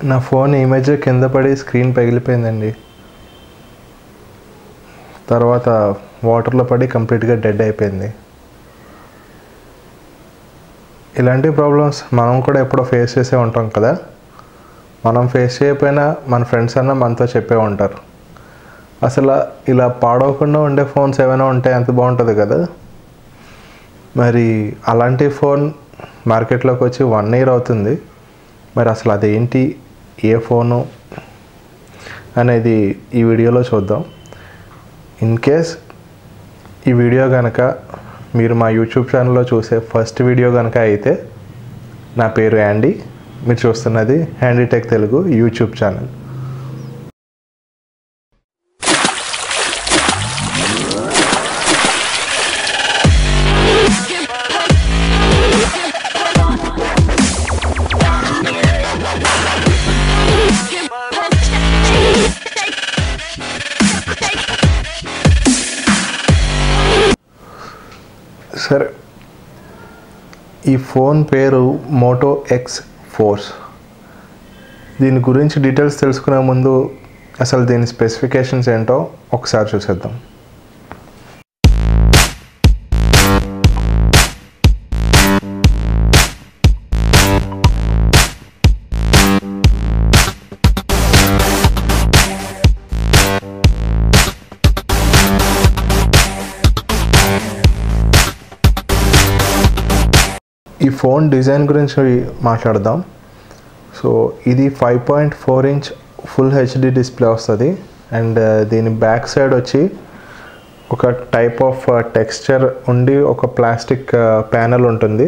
నా ఫోన్ ఈ మధ్య కింద పడి స్క్రీన్ పగిలిపోయిందండి. తర్వాత వాటర్లో పడి కంప్లీట్గా డెడ్ అయిపోయింది. ఇలాంటి ప్రాబ్లమ్స్ మనం కూడా ఎప్పుడో ఫేస్ చేసే ఉంటాం కదా. మనం ఫేస్ చేయకపోయినా మన ఫ్రెండ్స్ అన్న మనతో చెప్పే ఉంటారు. అసలు ఇలా పాడవకుండా ఉండే ఫోన్స్ ఏమైనా ఉంటే ఎంత బాగుంటుంది కదా. మరి అలాంటి ఫోన్ మార్కెట్లోకి వచ్చి 1 year అవుతుంది. మరి అసలు అదేంటి, ఏ ఫోను అనేది ఈ వీడియోలో చూద్దాం. ఇన్ కేస్ ఈ వీడియో కనుక మీరు మా యూట్యూబ్ ఛానల్లో చూసే ఫస్ట్ వీడియో కనుక అయితే, నా పేరు యాండీ, మీరు చూస్తున్నది Handy Tech Telugu YouTube channel. సరే, ఈ ఫోన్ పేరు మోటో ఎక్స్ ఫోర్స్. దీని గురించి డీటెయిల్స్ తెలుసుకునే ముందు అసలు దీని స్పెసిఫికేషన్స్ ఏంటో ఒకసారి చూసేద్దాం. ఈ ఫోన్ డిజైన్ గురించి మాట్లాడదాం. సో ఇది 5.4 inch ఫుల్ హెచ్డి డిస్ప్లే వస్తుంది. అండ్ దీని బ్యాక్ సైడ్ వచ్చి ఒక టైప్ ఆఫ్ టెక్స్చర్ ఉండి ఒక ప్లాస్టిక్ ప్యానెల్ ఉంటుంది.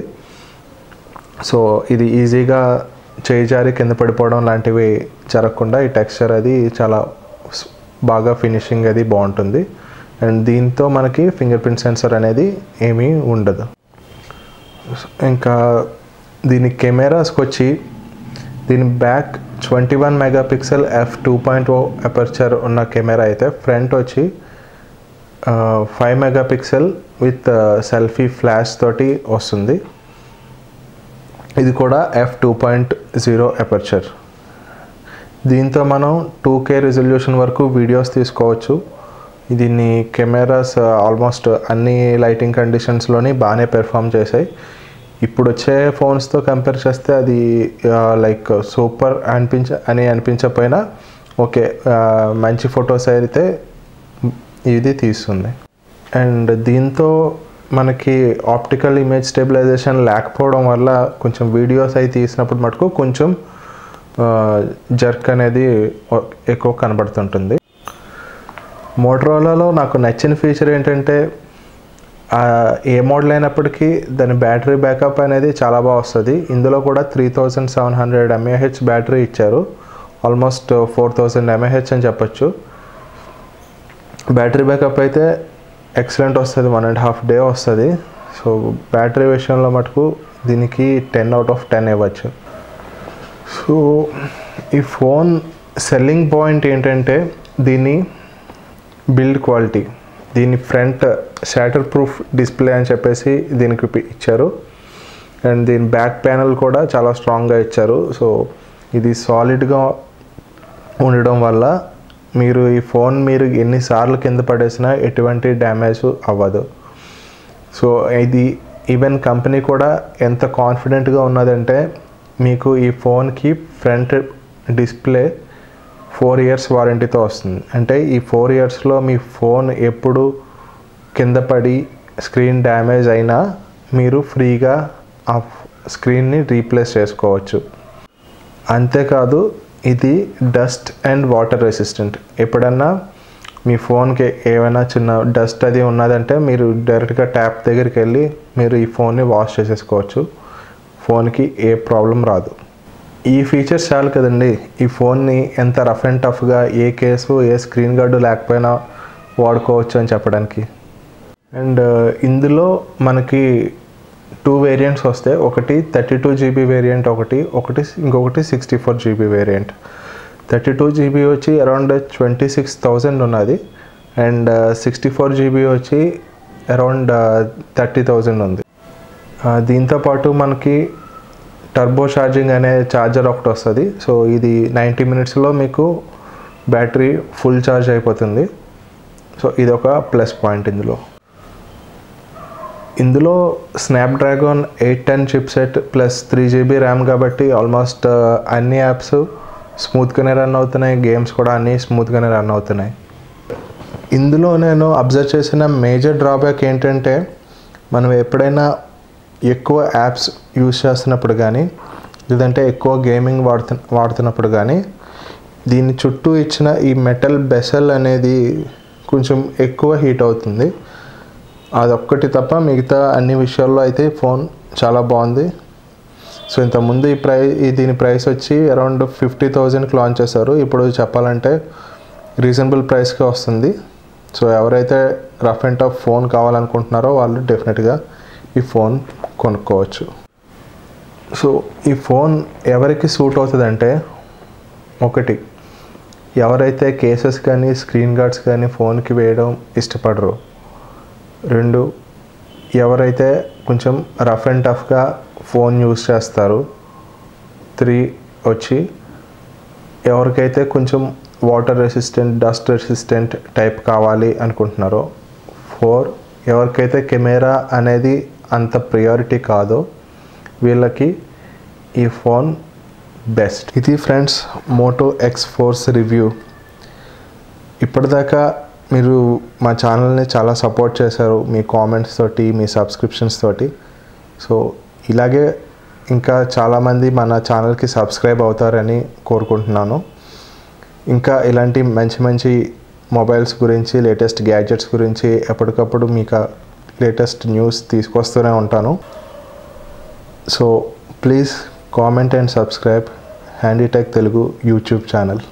సో ఇది ఈజీగా చేయి జారి కింద పడిపోవడం లాంటివి జరగకుండా ఈ టెక్స్చర్ అది చాలా బాగా ఫినిషింగ్ అది బాగుంటుంది. అండ్ దీంతో మనకి ఫింగర్ ప్రింట్ సెన్సర్ అనేది ఏమీ ఉండదు. ఇంకా దీని కెమెరాస్కి వచ్చి దీని బ్యాక్ 21 MP f2.0 అపర్చర్ ఉన్న కెమెరా అయితే, ఫ్రంట్ వచ్చి 5 MP విత్ సెల్ఫీ ఫ్లాష్ తోటి వస్తుంది. ఇది కూడా f2.0 అపర్చర్. దీంతో మనం 2K రిజల్యూషన్ వరకు వీడియోస్ తీసుకోవచ్చు. దీన్ని కెమెరాస్ ఆల్మోస్ట్ అన్ని లైటింగ్ కండిషన్స్లోని బాగానే పెర్ఫామ్ చేశాయి. ఇప్పుడు వచ్చే ఫోన్స్తో కంపేర్ చేస్తే అది లైక్ సూపర్ అనిపించకపోయినా ఓకే, మంచి ఫొటోస్ అయితే ఇది తీస్తుంది. అండ్ దీంతో మనకి ఆప్టికల్ ఇమేజ్ స్టెబిలైజేషన్ లేకపోవడం వల్ల కొంచెం వీడియోస్ అవి తీసినప్పుడు మటుకు కొంచెం జర్క్ అనేది ఎక్కువ కనబడుతుంటుంది. మోటరోలాలో నాకు నచ్చిన ఫీచర్ ఏంటంటే, ఏ మోడల్ అయినప్పటికీ దాని బ్యాటరీ బ్యాకప్ అనేది చాలా బాగా వస్తుంది. ఇందులో కూడా 3700 mAh బ్యాటరీ ఇచ్చారు. ఆల్మోస్ట్ 4000 mAh అని చెప్పచ్చు. బ్యాటరీ బ్యాకప్ అయితే ఎక్సలెంట్ వస్తుంది, 1.5 day వస్తుంది. సో బ్యాటరీ విషయంలో మటుకు దీనికి 10 out of 10 ఇవ్వచ్చు. సో ఈ ఫోన్ సెల్లింగ్ పాయింట్ ఏంటంటే దీని బిల్డ్ క్వాలిటీ. దీని ఫ్రంట్ షాటర్ ప్రూఫ్ డిస్ప్లే అని చెప్పేసి దీనికి ఇచ్చారు. అండ్ దీని బ్యాక్ ప్యానల్ కూడా చాలా స్ట్రాంగ్గా ఇచ్చారు. సో ఇది సాలిడ్గా ఉండడం వల్ల మీరు ఈ ఫోన్ మీరు ఎన్నిసార్లు కింద పడేసినా ఎటువంటి డ్యామేజ్ అవ్వదు. సో ఇది ఈవెన్ కంపెనీ కూడా ఎంత కాన్ఫిడెంట్గా ఉన్నదంటే, మీకు ఈ ఫోన్కి ఫ్రంట్ డిస్ప్లే 4 years వారంటీతో వస్తుంది. అంటే ఈ 4 yearsలో మీ ఫోన్ ఎప్పుడు కింద పడి స్క్రీన్ డ్యామేజ్ అయినా మీరు ఫ్రీగా ఆ స్క్రీన్ని రీప్లేస్ చేసుకోవచ్చు. అంతేకాదు ఇది డస్ట్ అండ్ వాటర్ రెసిస్టెంట్. ఎప్పుడన్నా మీ ఫోన్కి ఏమైనా చిన్న డస్ట్ అది ఉన్నదంటే మీరు డైరెక్ట్గా ట్యాప్ దగ్గరికి వెళ్ళి మీరు ఈ ఫోన్ని వాష్ చేసేసుకోవచ్చు. ఫోన్కి ఏ ప్రాబ్లం రాదు. ఈ ఫీచర్స్ చాలు కదండి ఈ ఫోన్ని ఎంత రఫ్ అండ్ టఫ్గా ఏ కేసు ఏ స్క్రీన్ గార్డు లేకపోయినా వాడుకోవచ్చు అని చెప్పడానికి. అండ్ ఇందులో మనకి 2 వేరియంట్స్ వస్తాయి. ఒకటి 32 GB వేరియంట్, ఇంకొకటి 64 GB వేరియంట్. 32 GB వచ్చి అరౌండ్ 26,000 ఉన్నది. అండ్ 64 GB వచ్చి అరౌండ్ 30,000 ఉంది. దీంతోపాటు మనకి టర్బో ఛార్జింగ్ అనే ఛార్జర్ ఒకటి వస్తుంది. సో ఇది 90 మినిట్స్లో మీకు బ్యాటరీ ఫుల్ ఛార్జ్ అయిపోతుంది. సో ఇది ఒక ప్లస్ పాయింట్ ఇందులో Snapdragon 810 chipset plus 3GB RAM కాబట్టి ఆల్మోస్ట్ అన్ని యాప్స్ స్మూత్గానే రన్ అవుతున్నాయి, గేమ్స్ కూడా అన్నీ స్మూత్గానే రన్ అవుతున్నాయి. ఇందులో నేను అబ్జర్వ్ చేసిన మేజర్ డ్రాబ్యాక్ ఏంటంటే, మనం ఎప్పుడైనా ఎక్కువ యాప్స్ యూజ్ చేస్తున్నప్పుడు కానీ లేదంటే ఎక్కువ గేమింగ్ వాడుతున్నప్పుడు కానీ దీని చుట్టూ ఇచ్చిన ఈ మెటల్ బెసల్ అనేది కొంచెం ఎక్కువ హీట్ అవుతుంది. అదొక్కటి తప్ప మిగతా అన్ని విషయాల్లో అయితే ఫోన్ చాలా బాగుంది. సో ఇంతకుముందు దీని ప్రైస్ వచ్చి అరౌండ్ 50,000కి లాంచ్ చేశారు. ఇప్పుడు చెప్పాలంటే రీజనబుల్ ప్రైస్కే వస్తుంది. సో ఎవరైతే రఫ్ అండ్ టఫ్ ఫోన్ కావాలనుకుంటున్నారో వాళ్ళు డెఫినెట్గా ఈ ఫోన్ కొనుక్కోవచ్చు. సో ఈ ఫోన్ ఎవరికి సూట్ అవుతుందంటే, ఒకటి ఎవరైతే కేసెస్ కానీ స్క్రీన్ గార్డ్స్ కానీ ఫోన్కి వేయడం ఇష్టపడరు. 2 ఎవరైతే కొంచెం రఫ్ అండ్ టఫ్గా ఫోన్ యూజ్ చేస్తారు. 3 వచ్చి ఎవరికైతే కొంచెం water resistant, dust resistant type కావాలి అనుకుంటున్నారో. 4 ఎవరికైతే కెమెరా అనేది అంత ప్రియారిటీ కాదో వీళ్ళకి ఈ ఫోన్ బెస్ట్. ఇది ఫ్రెండ్స్ మోటో X4 రివ్యూ. ఇప్పటిదాకా మీరు మా ఛానల్ని చాలా సపోర్ట్ చేశారు మీ కామెంట్స్ తోటి, మీ సబ్స్క్రిప్షన్స్ తోటి. సో ఇలాగే ఇంకా చాలామంది మన ఛానల్కి సబ్స్క్రైబ్ అవుతారని కోరుకుంటున్నాను. ఇంకా ఇలాంటి మంచి మంచి మొబైల్స్ గురించి, లేటెస్ట్ గ్యాడ్జెట్స్ గురించి ఎప్పటికప్పుడు మీకు లేటెస్ట్ న్యూస్ తీసుకొస్తూనే ఉంటాను. So please comment and subscribe Handy Tech Telugu YouTube channel.